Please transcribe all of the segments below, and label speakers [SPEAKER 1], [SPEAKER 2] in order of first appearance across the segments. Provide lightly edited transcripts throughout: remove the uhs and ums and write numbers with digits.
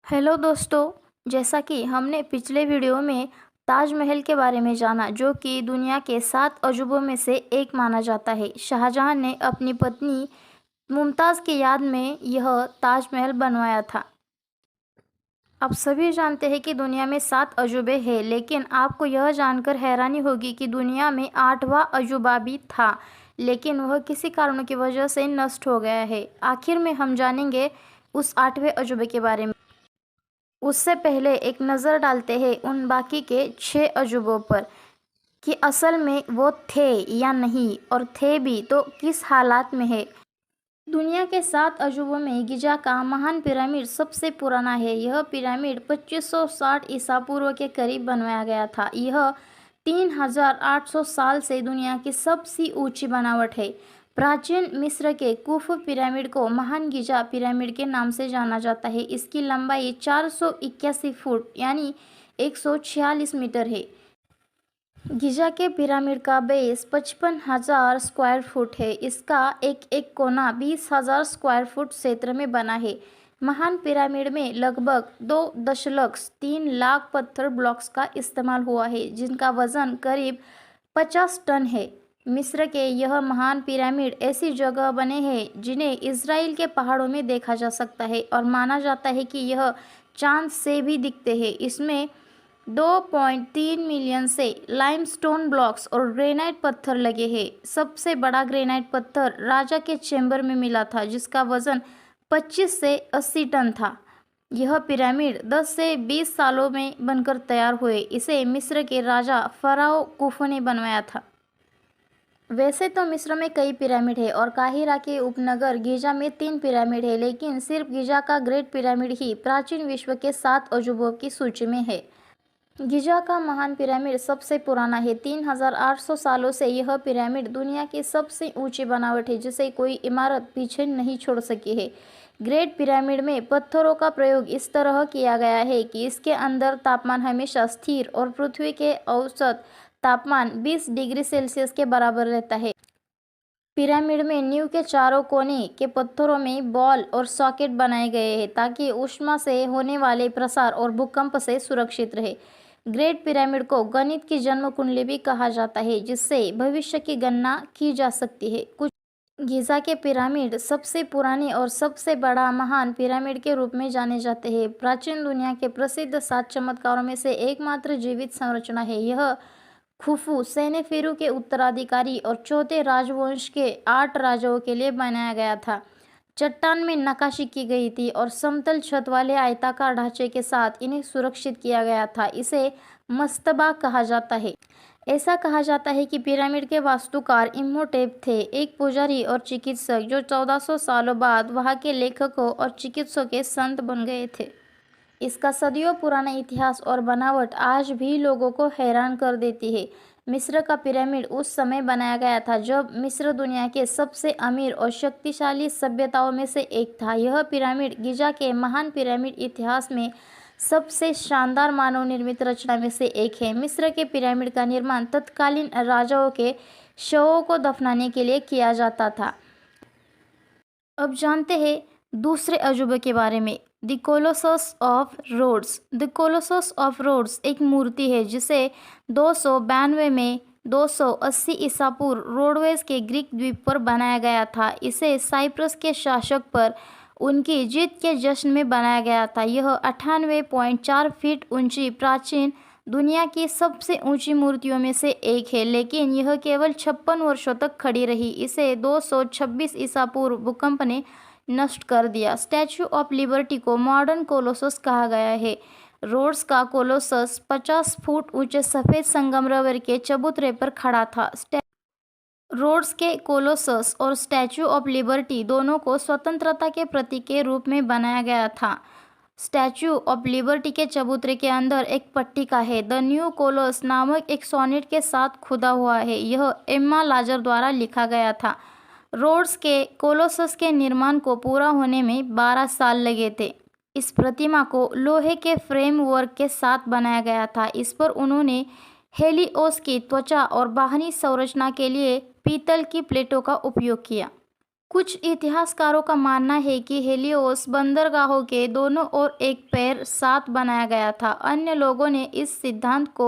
[SPEAKER 1] Hello दोस्तों। जैसा कि हमने पिछले वीडियो में ताजमहल के बारे में जाना, जो कि दुनिया के 7 अजूबों में से एक माना जाता है। शाहजहां ने अपनी पत्नी मुमताज़ की याद में यह ताजमहल बनवाया था। आप सभी जानते हैं कि दुनिया में 7 अजूबे हैं, लेकिन आपको यह जानकर हैरानी होगी कि दुनिया में 8वां अजूबा भी था, लेकिन वह किसी कारणों की वजह से नष्ट हो गया है। आखिर में हम जानेंगे उस 8वें अजूबे के बारे में। उससे पहले एक नज़र डालते हैं उन बाकी के 6 अजूबों पर कि असल में वो थे या नहीं, और थे भी तो किस हालात में है। दुनिया के 7 अजूबों में गिजा का महान पिरामिड सबसे पुराना है। यह पिरामिड 2560 ईसा पूर्व के करीब बनवाया गया था। यह 3800 साल से दुनिया की सबसे ऊंची बनावट है। प्राचीन मिस्र के कुफू पिरामिड को महान गिजा पिरामिड के नाम से जाना जाता है। इसकी लंबाई 481 फुट यानी 146 मीटर है। गिजा के पिरामिड का बेस 55,000 स्क्वायर फुट है। इसका एक एक कोना 20,000 स्क्वायर फुट क्षेत्र में बना है। महान पिरामिड में लगभग 2.3 लाख पत्थर ब्लॉक्स का इस्तेमाल हुआ है, जिनका वजन करीब 50 टन है। मिस्र के यह महान पिरामिड ऐसी जगह बने हैं जिन्हें इज़राइल के पहाड़ों में देखा जा सकता है, और माना जाता है कि यह चांद से भी दिखते हैं। इसमें 2.3 मिलियन से लाइमस्टोन ब्लॉक्स और ग्रेनाइट पत्थर लगे हैं। सबसे बड़ा ग्रेनाइट पत्थर राजा के चैम्बर में मिला था, जिसका वजन 25 से 80 टन था। यह पिरामिड 10 से 20 सालों में बनकर तैयार हुए। इसे मिस्र के राजा फ़राओ कुफू ने बनवाया था। वैसे तो मिस्र में कई पिरामिड है और काहिरा के उपनगर गिजा में 3 पिरामिड है, लेकिन सिर्फ गिजा का ग्रेट पिरामिड ही प्राचीन विश्व के 7 अजूबों की सूची में है। गिजा का महान पिरामिड सबसे पुराना है। 3800 सालों से यह पिरामिड दुनिया की सबसे ऊंची बनावट है, जिसे कोई इमारत पीछे नहीं छोड़ सकी है। ग्रेट पिरामिड में पत्थरों का प्रयोग इस तरह किया गया है कि इसके अंदर तापमान हमेशा स्थिर और पृथ्वी के औसत तापमान 20 डिग्री सेल्सियस के बराबर रहता है। पिरामिड में नींव के चारों कोने के पत्थरों में बॉल और सॉकेट बनाए गए हैं, ताकि ऊष्मा से होने वाले प्रसार और भूकंप से सुरक्षित रहे। ग्रेट पिरामिड को गणित की जन्म कुंडली भी कहा जाता है, जिससे भविष्य की गणना की जा सकती है। कुछ गिजा के पिरामिड सबसे पुराने और सबसे बड़ा महान पिरामिड के रूप में जाने जाते हैं। प्राचीन दुनिया के प्रसिद्ध 7 चमत्कारों में से एकमात्र जीवित संरचना है। यह खुफू सेनेफेरू के उत्तराधिकारी और चौथे राजवंश के 8 राजाओं के लिए बनाया गया था। चट्टान में नक्काशी की गई थी और समतल छत वाले आयताकार ढांचे के साथ इन्हें सुरक्षित किया गया था। इसे मस्तबा कहा जाता है। ऐसा कहा जाता है कि पिरामिड के वास्तुकार इम्होटेप थे, एक पुजारी और चिकित्सक, जो 1400 सालों बाद वहाँ के लेखकों और चिकित्सकों के संत बन गए थे। इसका सदियों पुराना इतिहास और बनावट आज भी लोगों को हैरान कर देती है। मिस्र का पिरामिड उस समय बनाया गया था जब मिस्र दुनिया के सबसे अमीर और शक्तिशाली सभ्यताओं में से एक था। यह पिरामिड गिजा के महान पिरामिड इतिहास में सबसे शानदार मानव निर्मित रचना में से एक है। मिस्र के पिरामिड का निर्माण तत्कालीन राजाओं के शवों को दफनाने के लिए किया जाता था। अब जानते हैं दूसरे अजूबे के बारे में। The Colossus of Rhodes. The Colossus of Rhodes एक मूर्ति है जिसे 292 में 280 ईसा पूर्व रोडवेज के ग्रीक द्वीप पर बनाया गया था। इसे साइप्रस के शासक पर उनकी जीत के जश्न में बनाया गया था। यह 98.4 फीट ऊंची प्राचीन दुनिया की सबसे ऊंची मूर्तियों में से एक है, लेकिन यह केवल 56 वर्षों तक खड़ी रही। इसे 226 ईसा पूर्व भूकंप ने नष्ट कर दिया। स्टैच्यू ऑफ लिबर्टी को मॉडर्न कोलोसस कहा गया है। रोड्स का कोलोसस 50 फुट ऊंचे सफ़ेद संगमरमर के चबूतरे पर खड़ा था। रोड्स के कोलोसस और स्टैच्यू ऑफ लिबर्टी दोनों को स्वतंत्रता के प्रतीक के रूप में बनाया गया था। स्टैच्यू ऑफ लिबर्टी के चबूतरे के अंदर एक पट्टिका है। द न्यू कोलोस नामक एक सोनेट के साथ खुदा हुआ है। यह एम्मा लाजर द्वारा लिखा गया था। रोड्स के कोलोसस के निर्माण को पूरा होने में 12 साल लगे थे। इस प्रतिमा को लोहे के फ्रेमवर्क के साथ बनाया गया था। इस पर उन्होंने हेलिओस की त्वचा और बाहरी संरचना के लिए पीतल की प्लेटों का उपयोग किया। कुछ इतिहासकारों का मानना है कि हेलियोस बंदरगाहों के दोनों ओर एक पैर साथ बनाया गया था। अन्य लोगों ने इस सिद्धांत को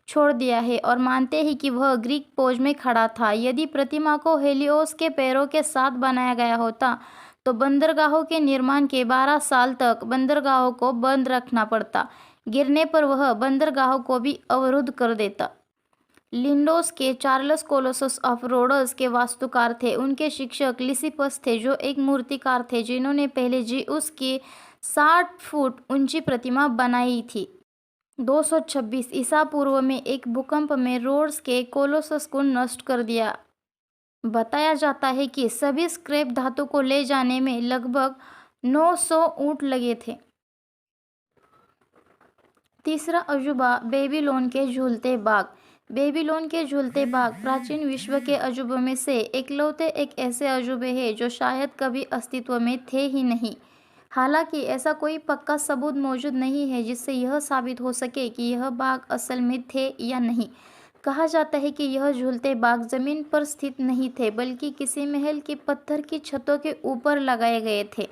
[SPEAKER 1] छोड़ दिया है और मानते हैं कि वह ग्रीक पोज में खड़ा था। यदि प्रतिमा को हेलियोस के पैरों के साथ बनाया गया होता तो बंदरगाहों के निर्माण के 12 साल तक बंदरगाहों को बंद रखना पड़ता। गिरने पर वह बंदरगाहों को भी अवरुद्ध कर देता। लिंडोस के चार्ल्स कोलोसस ऑफ रोड्स के वास्तुकार थे। उनके शिक्षक लिसिपस थे जो एक मूर्तिकार थे जिन्होंने पहले जीउस की 60 फुट ऊंची प्रतिमा बनाई थी। 226 ईसा पूर्व में एक भूकंप में रोड्स के कोलोसस को नष्ट कर दिया। बताया जाता है कि सभी स्क्रैप धातु को ले जाने में लगभग 900 ऊंट लगे थे। तीसरा अजूबा बेबीलोन के झूलते बाग। बेबीलोन के झूलते बाग प्राचीन विश्व के अजूबों में से इकलौते एक ऐसे अजूबे हैं जो शायद कभी अस्तित्व में थे ही नहीं। हालांकि ऐसा कोई पक्का सबूत मौजूद नहीं है जिससे यह साबित हो सके कि यह बाग असल में थे या नहीं। कहा जाता है कि यह झूलते बाग जमीन पर स्थित नहीं थे बल्कि किसी महल की पत्थर की छतों के ऊपर लगाए गए थे।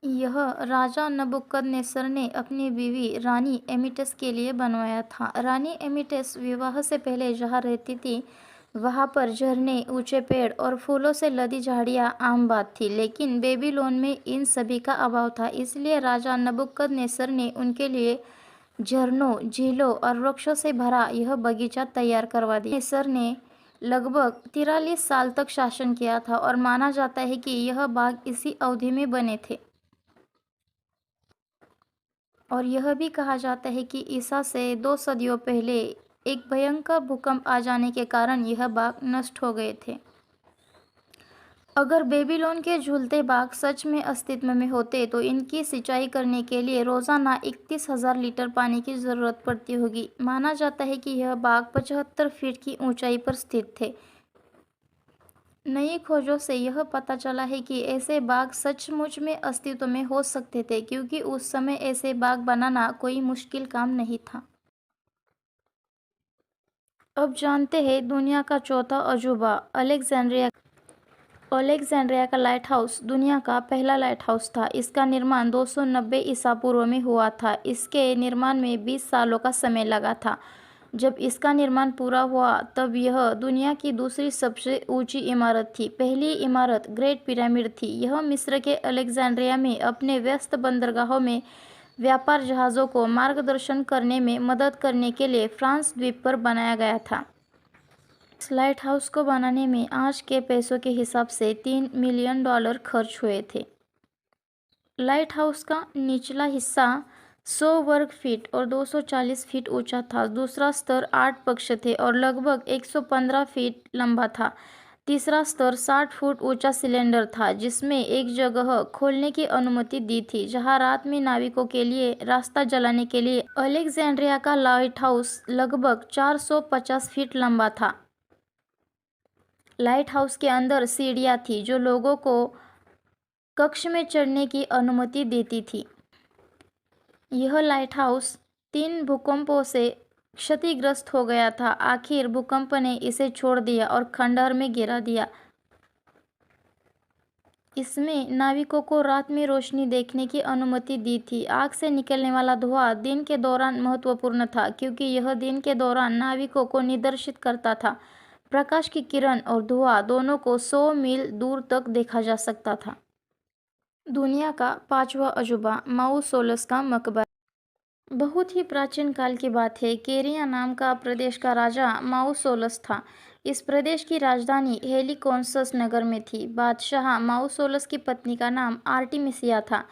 [SPEAKER 1] यह राजा नबुकदनेस्सर ने अपनी बीवी रानी एमिटस के लिए बनवाया था। रानी एमिटस विवाह से पहले जहाँ रहती थी वहाँ पर झरने, ऊंचे पेड़ और फूलों से लदी झाड़ियाँ आम बात थी, लेकिन बेबीलोन में इन सभी का अभाव था। इसलिए राजा नबुकदनेस्सर ने उनके लिए झरनों, झीलों और वृक्षों से भरा यह बगीचा तैयार करवा दिया। नेस्सर ने लगभग 43 साल तक शासन किया था और माना जाता है कि यह बाग इसी अवधि में बने थे। और यह भी कहा जाता है कि ईसा से 2 सदियों पहले एक भयंकर भूकंप आ जाने के कारण यह बाग नष्ट हो गए थे। अगर बेबीलोन के झूलते बाग सच में अस्तित्व में होते तो इनकी सिंचाई करने के लिए रोजाना 31,000 लीटर पानी की जरूरत पड़ती होगी। माना जाता है कि यह बाग 75 फीट की ऊंचाई पर स्थित थे। नई खोजों से यह पता चला है कि ऐसे बाग सचमुच में अस्तित्व में हो सकते थे क्योंकि उस समय ऐसे बाग बनाना कोई मुश्किल काम नहीं था। अब जानते हैं दुनिया का चौथा अजूबा अलेक्जेंड्रिया। अलेक्जेंड्रिया का लाइट हाउस दुनिया का पहला लाइट हाउस था। इसका निर्माण 290 ईसा पूर्व में हुआ था। इसके निर्माण में 20 सालों का समय लगा था। जब इसका निर्माण पूरा हुआ तब यह दुनिया की दूसरी सबसे ऊंची इमारत थी। पहली इमारत ग्रेट पिरामिड थी। यह मिस्र के अलेक्जेंड्रिया में अपने व्यस्त बंदरगाहों में व्यापार जहाज़ों को मार्गदर्शन करने में मदद करने के लिए फ्रांस द्वीप पर बनाया गया था। इस लाइट हाउस को बनाने में आज के पैसों के हिसाब से $3 मिलियन खर्च हुए थे। लाइट हाउस का निचला हिस्सा 100 वर्ग फीट और 240 फीट ऊंचा था। दूसरा स्तर 8 पक्ष थे और लगभग 115 फीट लंबा था। तीसरा स्तर 60 फुट ऊंचा सिलेंडर था जिसमें एक जगह खोलने की अनुमति दी थी जहां रात में नाविकों के लिए रास्ता जलाने के लिए। अलेक्जेंड्रिया का लाइट हाउस लगभग 450 फीट लंबा था। लाइट हाउस के अंदर सीढ़ियां थी जो लोगों को कक्ष में चढ़ने की अनुमति देती थी। यह लाइट हाउस 3 भूकंपों से क्षतिग्रस्त हो गया था। आखिर भूकंप ने इसे छोड़ दिया और खंडहर में गिरा दिया। इसमें नाविकों को रात में रोशनी देखने की अनुमति दी थी। आग से निकलने वाला धुआं दिन के दौरान महत्वपूर्ण था क्योंकि यह दिन के दौरान नाविकों को निर्देशित करता था। प्रकाश की किरण और धुआं दोनों को 100 मील दूर तक देखा जा सकता था। दुनिया का 5वां अजूबा माउसोलस का मकबरा। बहुत ही प्राचीन काल की बात है। केरिया नाम का प्रदेश का राजा माउसोलस था। इस प्रदेश की राजधानी हेलिकोन्सस नगर में थी। बादशाह माउसोलस की पत्नी का नाम आर्टिमिसिया था।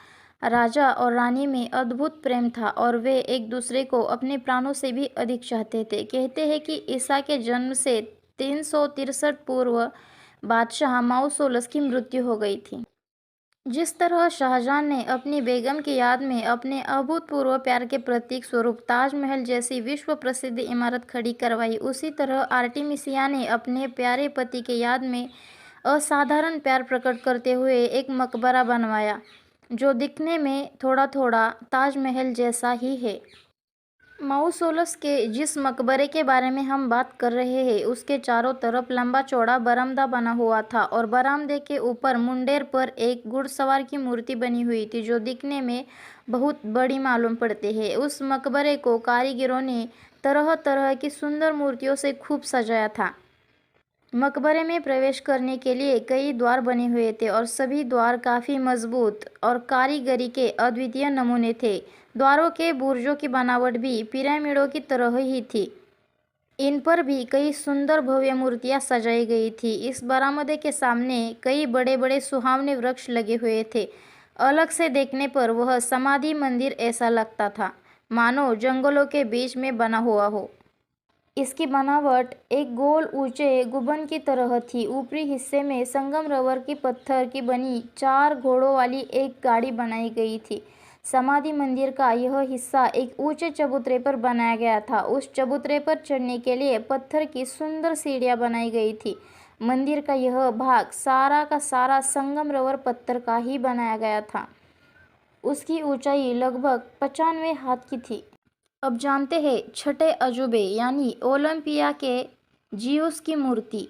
[SPEAKER 1] राजा और रानी में अद्भुत प्रेम था और वे एक दूसरे को अपने प्राणों से भी अधिक चाहते थे। कहते हैं कि ईसा के जन्म से 363 पूर्व बादशाह माउसोलस की मृत्यु हो गई थी। जिस तरह शाहजहां ने अपनी बेगम की याद में अपने अभूतपूर्व प्यार के प्रतीक स्वरूप ताजमहल जैसी विश्व प्रसिद्ध इमारत खड़ी करवाई, उसी तरह आर्टिमिसिया ने अपने प्यारे पति के याद में असाधारण प्यार प्रकट करते हुए एक मकबरा बनवाया जो दिखने में थोड़ा थोड़ा ताजमहल जैसा ही है। माउसोलस के जिस मकबरे के बारे में हम बात कर रहे हैं उसके चारों तरफ लंबा चौड़ा बरामदा बना हुआ था और बरामदे के ऊपर मुंडेर पर एक घुड़सवार की मूर्ति बनी हुई थी जो दिखने में बहुत बड़ी मालूम पड़ती है। उस मकबरे को कारीगरों ने तरह तरह की सुंदर मूर्तियों से खूब सजाया था। मकबरे में प्रवेश करने के लिए कई द्वार बने हुए थे और सभी द्वार काफ़ी मजबूत और कारीगरी के अद्वितीय नमूने थे। द्वारों के बुर्जों की बनावट भी पिरामिडों की तरह ही थी। इन पर भी कई सुंदर भव्य मूर्तियां सजाई गई थी। इस बरामदे के सामने कई बड़े बड़े सुहावने वृक्ष लगे हुए थे। अलग से देखने पर वह समाधि मंदिर ऐसा लगता था मानो जंगलों के बीच में बना हुआ हो। इसकी बनावट एक गोल ऊंचे गुंबद की तरह थी। ऊपरी हिस्से में संगमरमर की पत्थर की बनी 4 घोड़ों वाली एक गाड़ी बनाई गई थी। समाधि मंदिर का यह हिस्सा एक ऊंचे चबूतरे पर बनाया गया था। उस चबूतरे पर चढ़ने के लिए पत्थर की सुंदर सीढ़ियां बनाई गई थी। मंदिर का यह भाग सारा का सारा संगमरमर पत्थर का ही बनाया गया था। उसकी ऊंचाई लगभग 95 हाथ की थी। अब जानते हैं छठे अजूबे यानी ओलंपिया के जियोस की मूर्ति।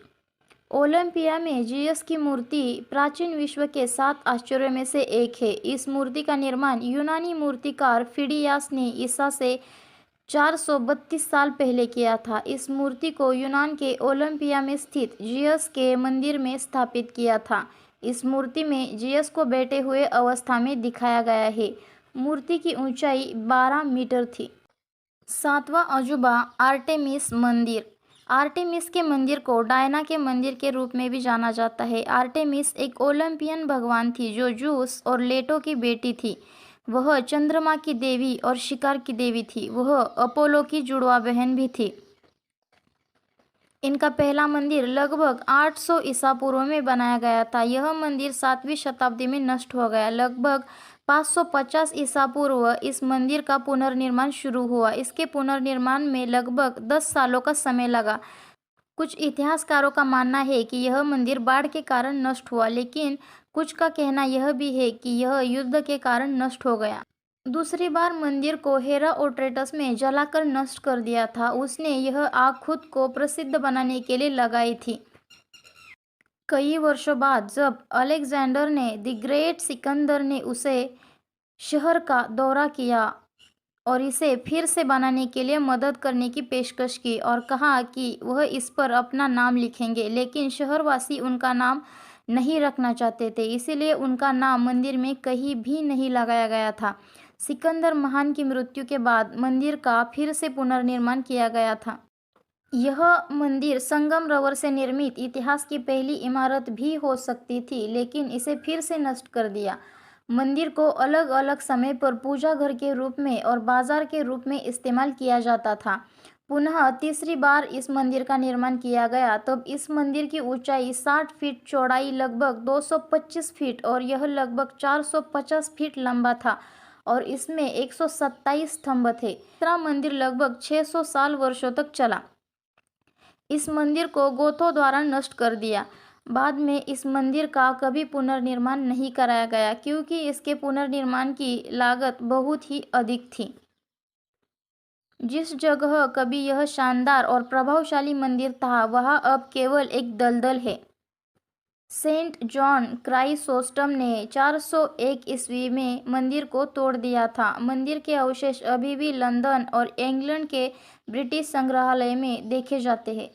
[SPEAKER 1] ओलंपिया में जियस की मूर्ति प्राचीन विश्व के 7 आश्चर्यों में से एक है। इस मूर्ति का निर्माण यूनानी मूर्तिकार फिडियास ने ईसा से 432 साल पहले किया था। इस मूर्ति को यूनान के ओलंपिया में स्थित जियस के मंदिर में स्थापित किया था। इस मूर्ति में जियस को बैठे हुए अवस्था में दिखाया गया है। मूर्ति की ऊंचाई 12 मीटर थी। 7वां अजूबा आर्टेमिस मंदिर। आर्टेमिस के मंदिर को डायना के मंदिर के रूप में भी जाना जाता है। आर्टेमिस एक ओलंपियन भगवान थी जो जूस और लेटो की बेटी थी। वह चंद्रमा की देवी और शिकार की देवी थी। वह अपोलो की जुड़वा बहन भी थी। इनका पहला मंदिर लगभग 800 ईसा पूर्व में बनाया गया था। यह मंदिर 7वीं शताब्दी में नष्ट हो गया। लगभग 550 ईसा पूर्व इस मंदिर का पुनर्निर्माण शुरू हुआ। इसके पुनर्निर्माण में लगभग 10 सालों का समय लगा। कुछ इतिहासकारों का मानना है कि यह मंदिर बाढ़ के कारण नष्ट हुआ, लेकिन कुछ का कहना यह भी है कि यह युद्ध के कारण नष्ट हो गया। दूसरी बार मंदिर को हेरोस्ट्रेटस ने जलाकर नष्ट कर दिया था। उसने यह आग खुद को प्रसिद्ध बनाने के लिए लगाई थी। कई वर्षों बाद जब अलेक्जेंडर ने द ग्रेट सिकंदर ने उसे शहर का दौरा किया और इसे फिर से बनाने के लिए मदद करने की पेशकश की और कहा कि वह इस पर अपना नाम लिखेंगे, लेकिन शहरवासी उनका नाम नहीं रखना चाहते थे, इसीलिए उनका नाम मंदिर में कहीं भी नहीं लगाया गया था। सिकंदर महान की मृत्यु के बाद मंदिर का फिर से पुनर्निर्माण किया गया था। यह मंदिर संगमरमर से निर्मित इतिहास की पहली इमारत भी हो सकती थी, लेकिन इसे फिर से नष्ट कर दिया। मंदिर को अलग अलग समय पर पूजा घर के रूप में और बाजार के रूप में इस्तेमाल किया जाता था। पुनः तीसरी बार इस मंदिर का निर्माण किया गया तब इस मंदिर की ऊंचाई 60 फीट, चौड़ाई लगभग 225 फीट और यह लगभग 450 फीट लंबा था और इसमें 127 स्तंभ थे। तीसरा मंदिर लगभग 600 साल वर्षों तक चला। इस मंदिर को गोथों द्वारा नष्ट कर दिया। बाद में इस मंदिर का कभी पुनर्निर्माण नहीं कराया गया क्योंकि इसके पुनर्निर्माण की लागत बहुत ही अधिक थी। जिस जगह कभी यह शानदार और प्रभावशाली मंदिर था वहाँ अब केवल एक दलदल है। सेंट जॉन क्राइसोस्टम ने 401 ईस्वी में मंदिर को तोड़ दिया था। मंदिर के अवशेष अभी भी लंदन और इंग्लैंड के ब्रिटिश संग्रहालय में देखे जाते हैं।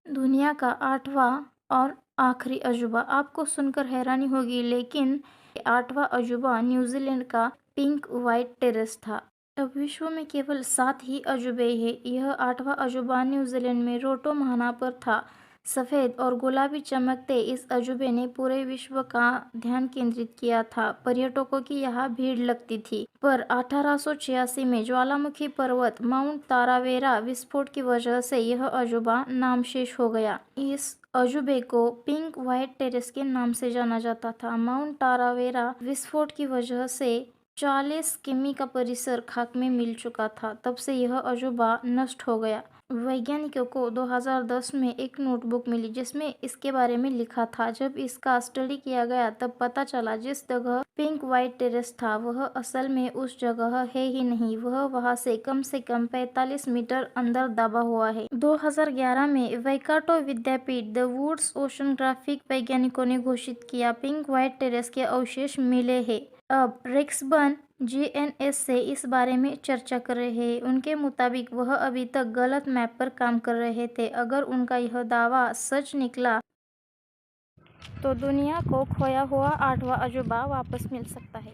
[SPEAKER 1] दुनिया का 8वां और आखिरी अजूबा। आपको सुनकर हैरानी होगी, लेकिन 8वां अजूबा न्यूजीलैंड का पिंक व्हाइट टेरेस था। अब विश्व में केवल 7 ही अजूबे हैं। यह 8वां अजूबा न्यूजीलैंड में रोटोमाना पर था। सफ़ेद और गुलाबी चमकते इस अजूबे ने पूरे विश्व का ध्यान केंद्रित किया था। पर्यटकों की यहाँ भीड़ लगती थी, पर 1886 में ज्वालामुखी पर्वत माउंट तारावेरा विस्फोट की वजह से यह अजूबा नामशेष हो गया। इस अजूबे को पिंक व्हाइट टेरेस के नाम से जाना जाता था। माउंट तारावेरा विस्फोट की वजह से 40 किमी का परिसर खाक में मिल चुका था। तब से यह अजूबा नष्ट हो गया। वैज्ञानिकों को 2010 में एक नोटबुक मिली जिसमें इसके बारे में लिखा था। जब इसका स्टडी किया गया तब पता चला जिस जगह पिंक व्हाइट टेरेस था वह असल में उस जगह है ही नहीं, वह वहां से कम 45 मीटर अंदर दबा हुआ है। 2011 में वैकाटो विद्यापीठ द वुड्स ओशनग्राफिक वैज्ञानिकों ने घोषित किया पिंक व्हाइट टेरेस के अवशेष मिले हैं। अब रेक्सबर्न जीएनएस से इस बारे में चर्चा कर रहे हैं। उनके मुताबिक वह अभी तक गलत मैप पर काम कर रहे थे। अगर उनका यह दावा सच निकला तो दुनिया को खोया हुआ 8वां अजूबा वापस मिल सकता है।